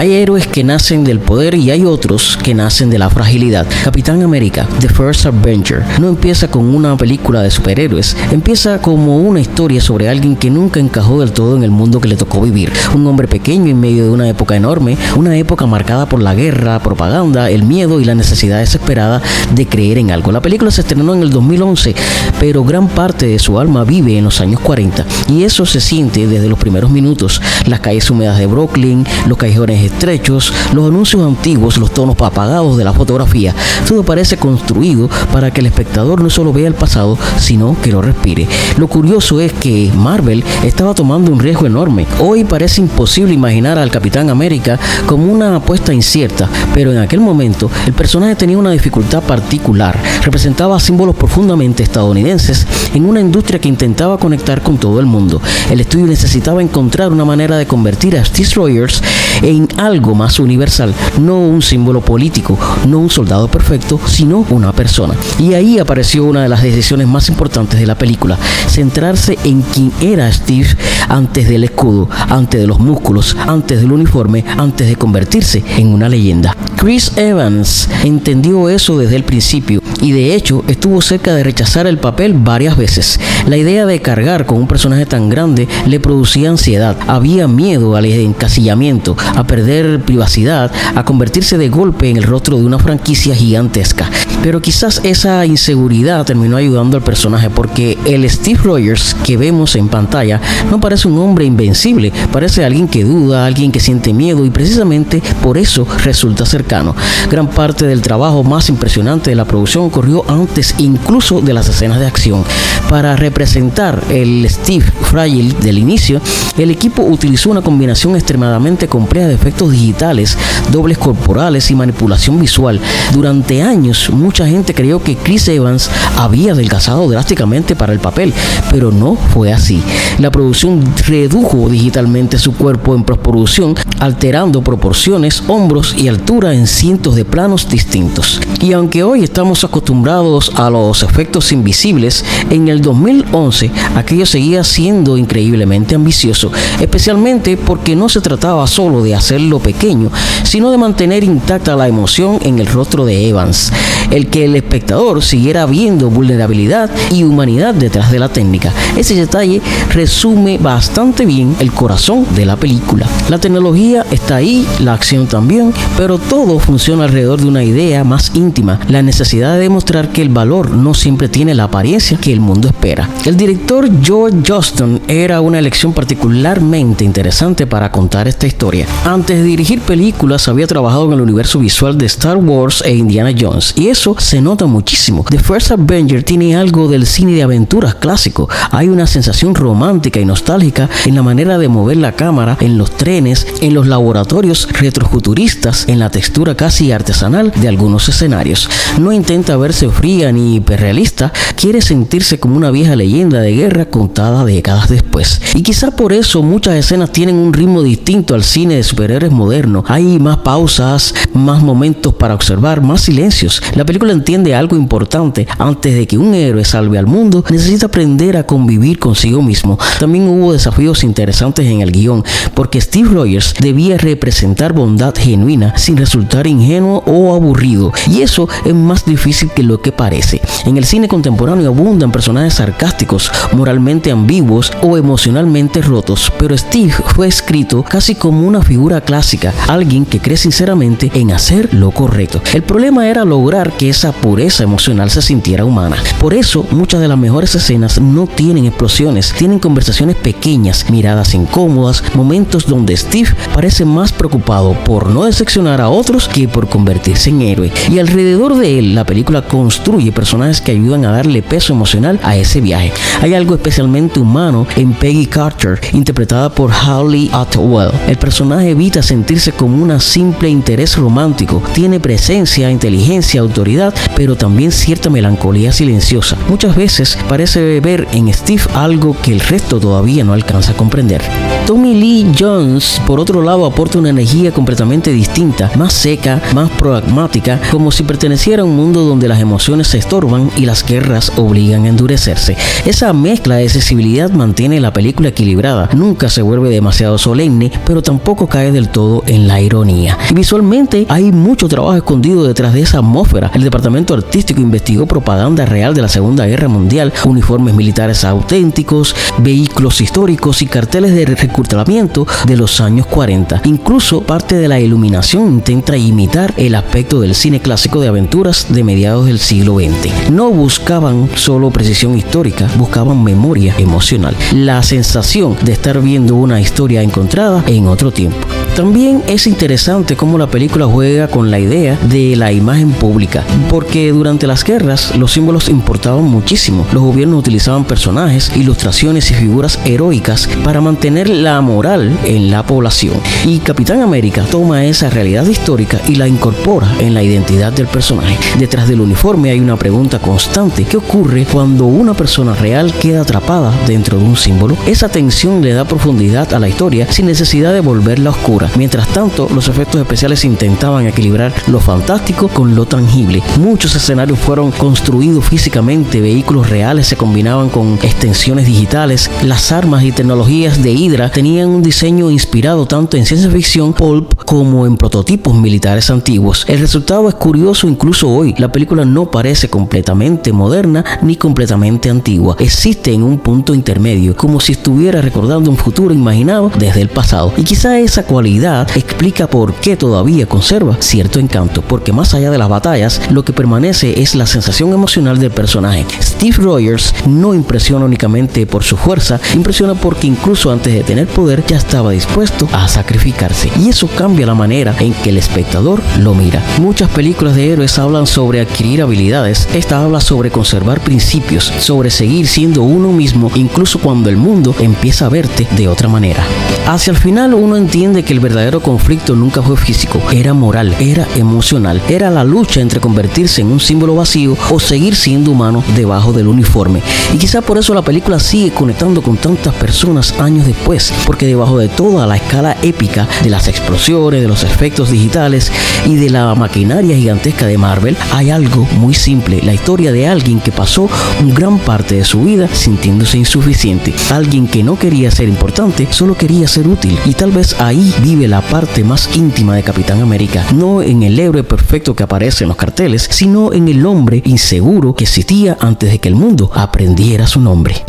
Hay héroes que nacen del poder y hay otros que nacen de la fragilidad. Capitán América, The First Avenger, no empieza con una película de superhéroes, empieza como una historia sobre alguien que nunca encajó del todo en el mundo que le tocó vivir. Un hombre pequeño en medio de una época enorme, una época marcada por la guerra, propaganda, el miedo y la necesidad desesperada de creer en algo. La película se estrenó en el 2011, pero gran parte de su alma vive en los años 40 y eso se siente desde los primeros minutos. Las calles húmedas de Brooklyn, los callejones estrechos, los anuncios antiguos, los tonos apagados de la fotografía, todo parece construido para que el espectador no solo vea el pasado, sino que lo respire. Lo curioso es que Marvel estaba tomando un riesgo enorme. Hoy parece imposible imaginar al Capitán América como una apuesta incierta, pero en aquel momento el personaje tenía una dificultad particular. Representaba símbolos profundamente estadounidenses en una industria que intentaba conectar con todo el mundo. El estudio necesitaba encontrar una manera de convertir a Steve Rogers en algo más universal, no un símbolo político, no un soldado perfecto, sino una persona. Y ahí apareció una de las decisiones más importantes de la película: centrarse en quién era Steve antes del escudo, antes de los músculos, antes del uniforme, antes de convertirse en una leyenda. Chris Evans entendió eso desde el principio y de hecho estuvo cerca de rechazar el papel varias veces. La idea de cargar con un personaje tan grande le producía ansiedad, había miedo al encasillamiento, a perder privacidad, a convertirse de golpe en el rostro de una franquicia gigantesca. Pero quizás esa inseguridad terminó ayudando al personaje, porque el Steve Rogers que vemos en pantalla no parece un hombre invencible, parece alguien que duda, alguien que siente miedo y precisamente por eso resulta cercano. Gran parte del trabajo más impresionante de la producción ocurrió antes incluso de las escenas de acción. Para representar el Steve frágil del inicio, el equipo utilizó una combinación extremadamente compleja de efectos digitales, dobles corporales y manipulación visual. Durante años, mucha gente creyó que Chris Evans había adelgazado drásticamente para el papel, pero no fue así. La producción redujo digitalmente su cuerpo en postproducción, alterando proporciones, hombros y altura en cientos de planos distintos. Y aunque hoy estamos acostumbrados a los efectos invisibles, en el 2011 aquello seguía siendo increíblemente ambicioso, especialmente porque no se trataba solo de hacerlo pequeño, sino de mantener intacta la emoción en el rostro de Evans, el que el espectador siguiera viendo vulnerabilidad y humanidad detrás de la técnica. Ese detalle resume bastante bien el corazón de la película. La tecnología está ahí, la acción también, pero todo funciona alrededor de una idea más íntima, la necesidad de demostrar que el valor no siempre tiene la apariencia que el mundo espera. El director Joe Johnston era una elección particularmente interesante para contar esta historia. Antes de dirigir películas había trabajado en el universo visual de Star Wars e Indiana Jones, y eso se nota muchísimo. The First Avenger tiene algo del cine de aventuras clásico. Hay una sensación romántica y nostálgica en la manera de mover la cámara, en los trenes, en los laboratorios retrofuturistas, en la textura casi artesanal de algunos escenarios. No intenta verse fría ni hiperrealista, quiere sentirse como una vieja leyenda de guerra contada décadas después. Y quizá por eso muchas escenas tienen un ritmo distinto al cine de superhéroes moderno. Hay más pausas, más momentos para observar, más silencios. La película entiende algo importante: antes de que un héroe salve al mundo, necesita aprender a convivir consigo mismo. También hubo desafíos interesantes en el guión, porque Steve Rogers debía representar bondad genuina sin resultar ingenuo o aburrido, y eso es más difícil que lo que parece. En el cine contemporáneo abundan personajes sarcásticos, moralmente ambiguos o emocionalmente rotos, pero Steve fue escrito casi como una figura clásica, alguien que cree sinceramente en hacer lo correcto. El problema era lograr que esa pureza emocional se sintiera humana. Por eso muchas de las mejores escenas no tienen explosiones, tienen conversaciones pequeñas, miradas incómodas, momentos donde Steve parece más preocupado por no decepcionar a otros que por convertirse en héroe. Y alrededor de él, la película construye personajes que ayudan a darle peso emocional a ese viaje. Hay algo especialmente humano en Peggy Carter, interpretada por Hayley Atwell. El personaje evita sentirse como un simple interés romántico, tiene presencia, inteligencia, autoridad autoridad, pero también cierta melancolía silenciosa. Muchas veces parece ver en Steve algo que el resto todavía no alcanza a comprender. Tommy Lee Jones, por otro lado, aporta una energía completamente distinta, más seca, más pragmática, como si perteneciera a un mundo donde las emociones se estorban y las guerras obligan a endurecerse. Esa mezcla de sensibilidad mantiene la película equilibrada, nunca se vuelve demasiado solemne, pero tampoco cae del todo en la ironía. Y visualmente hay mucho trabajo escondido detrás de esa atmósfera. El departamento artístico investigó propaganda real de la Segunda Guerra Mundial, uniformes militares auténticos, vehículos históricos y carteles de reclutamiento de los años 40. Incluso parte de la iluminación intenta imitar el aspecto del cine clásico de aventuras de mediados del siglo XX. No buscaban solo precisión histórica, buscaban memoria emocional, la sensación de estar viendo una historia encontrada en otro tiempo. También es interesante cómo la película juega con la idea de la imagen pública, porque durante las guerras los símbolos importaban muchísimo. Los gobiernos utilizaban personajes, ilustraciones y figuras heroicas para mantener la moral en la población. Y Capitán América toma esa realidad histórica y la incorpora en la identidad del personaje. Detrás del uniforme hay una pregunta constante: ¿qué ocurre cuando una persona real queda atrapada dentro de un símbolo? Esa tensión le da profundidad a la historia sin necesidad de volverla oscura. Mientras tanto, los efectos especiales intentaban equilibrar lo fantástico con lo tangible. Muchos escenarios fueron construidos físicamente, vehículos reales se combinaban con extensiones digitales, las armas y tecnologías de Hydra tenían un diseño inspirado tanto en ciencia ficción pulp como en prototipos militares antiguos. El resultado es curioso incluso hoy. La película no parece completamente moderna ni completamente antigua. Existe en un punto intermedio, como si estuviera recordando un futuro imaginado desde el pasado. Y quizá esa cualidad explica por qué todavía conserva cierto encanto, porque más allá de las batallas, lo que permanece es la sensación emocional del personaje. Steve Rogers no impresiona únicamente por su fuerza, impresiona porque incluso antes de tener poder ya estaba dispuesto a sacrificarse, y eso cambia la manera en que el espectador lo mira. Muchas películas de héroes hablan sobre adquirir habilidades, esta habla sobre conservar principios, sobre seguir siendo uno mismo incluso cuando el mundo empieza a verte de otra manera. Hacia el final uno entiende que el verdadero conflicto nunca fue físico, era moral, era emocional, era la lucha entre convertirse en un símbolo vacío o seguir siendo humano debajo del uniforme. Y quizá por eso la película sigue conectando con tantas personas años después, porque debajo de toda la escala épica de las explosiones, de los efectos digitales y de la maquinaria gigantesca de Marvel, hay algo muy simple: la historia de alguien que pasó gran parte de su vida sintiéndose insuficiente, alguien que no quería ser importante, solo quería ser útil. Y tal vez ahí vive la parte más íntima de Capitán América, no en el héroe perfecto que aparece en los carteles, sino en el hombre inseguro que existía antes de que el mundo aprendiera su nombre.